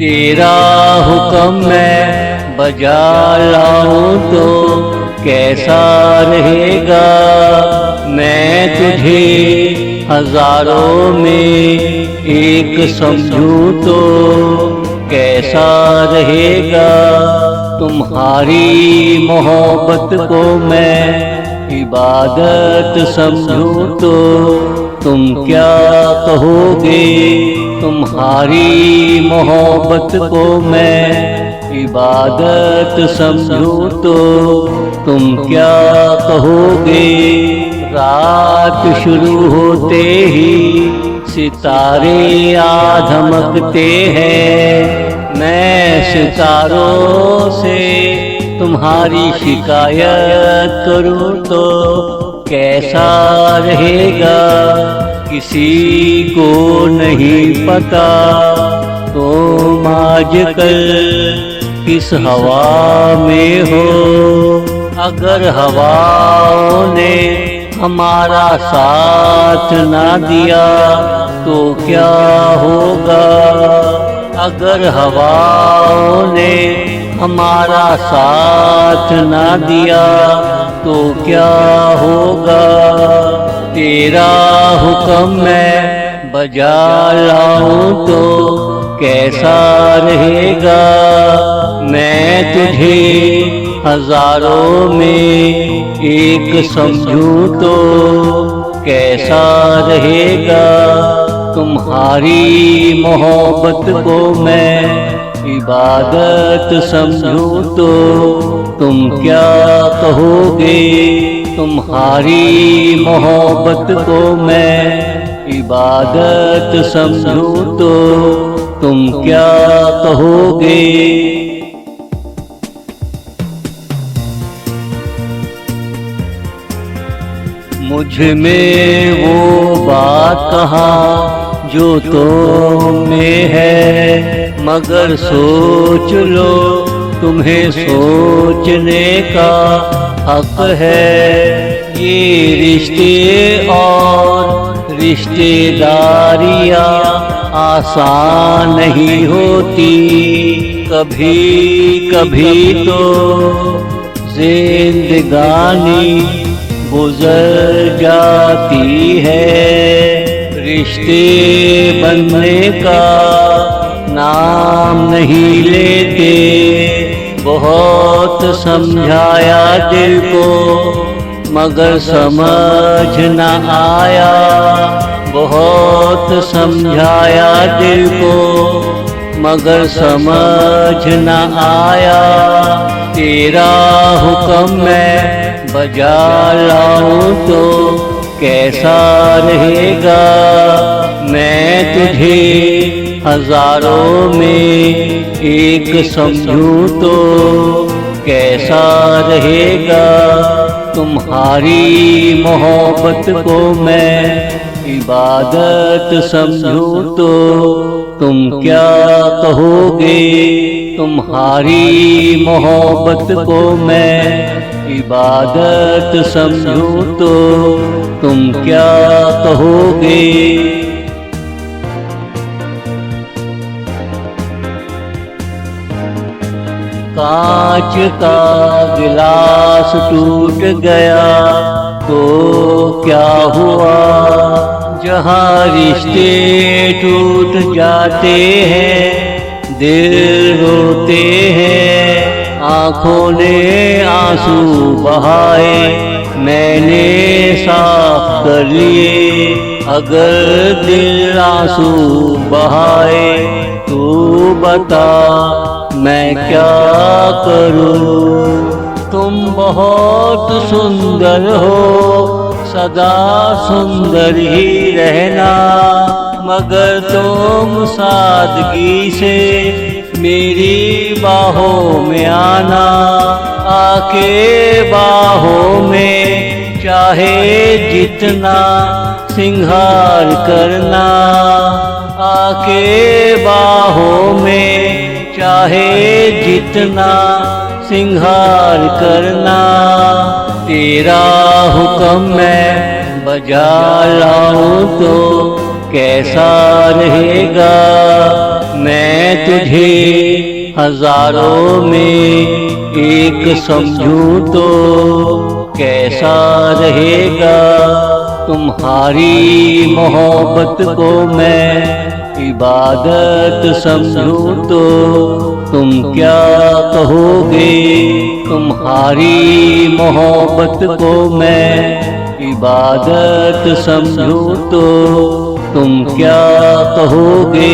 तेरा हुक्म मैं बजा लाऊं तो कैसा रहेगा। मैं तुझे हजारों में एक समझूं तो कैसा रहेगा। तुम्हारी मोहब्बत को मैं इबादत समझूं तो तुम क्या कहोगे। तुम्हारी मोहब्बत को मैं इबादत समझूं तो तुम क्या कहोगे। रात शुरू होते ही सितारे आ धमकते हैं। मैं सितारों से तुम्हारी शिकायत करूं तो कैसा रहेगा। किसी को नहीं पता तुम आजकल किस हवा में हो। अगर हवाओं ने हमारा साथ ना दिया तो क्या होगा। अगर हवाओं ने हमारा साथ ना दिया तो क्या होगा। तेरा हुक्म मैं बजा लाऊं तो कैसा रहेगा। मैं तुझे हजारों में एक समझूं तो कैसा रहेगा। तुम्हारी मोहब्बत को मैं इबादत समझूं तो तुम क्या कहोगे। तुम्हारी मोहब्बत को मैं इबादत समझूं तो तुम क्या कहोगे। मुझ में वो बात कहाँ जो तुम में है। मगर सोच लो तुम्हें सोचने का हक है। ये रिश्ते और रिश्तेदारियाँ आसान नहीं होती। कभी कभी तो जिंदगानी गुजर जाती है। रिश्ते बनने का नाम नहीं लेते। बहुत समझाया दिल को मगर समझ न आया। बहुत समझाया दिल को मगर समझ न आया। तेरा हुक्म मैं बजा लाऊं तो कैसा रहेगा। मैं तुझे हजारों में एक समझूं तो कैसा रहेगा। तुम्हारी मोहब्बत को मैं इबादत समझूं तो तुम क्या कहोगे। तुम्हारी मोहब्बत को मैं इबादत समझूं तो तुम क्या कहोगे। कांच का गिलास टूट गया तो क्या हुआ। जहाँ रिश्ते टूट जाते हैं दिल रोते हैं। आँखों ने आंसू बहाए मैंने साफ कर लिए। अगर दिल आंसू बहाए तू बता मैं क्या करूं। तुम बहुत सुंदर हो सदा सुंदर ही रहना। मगर तुम सादगी से मेरी बाहों में आना। आके बाहों में चाहे जितना सिंगार करना। आके बाहों में चाहे जितना सिंगार करना। तेरा हुक्म मैं बजा लाऊं तो कैसा रहेगा। मैं तुझे हजारों में एक समझूं तो कैसा रहेगा। तुम्हारी मोहब्बत को मैं इबादत समझूं तो तुम क्या कहोगे। तुम्हारी मोहब्बत को मैं इबादत समझूं तो तुम क्या कहोगे।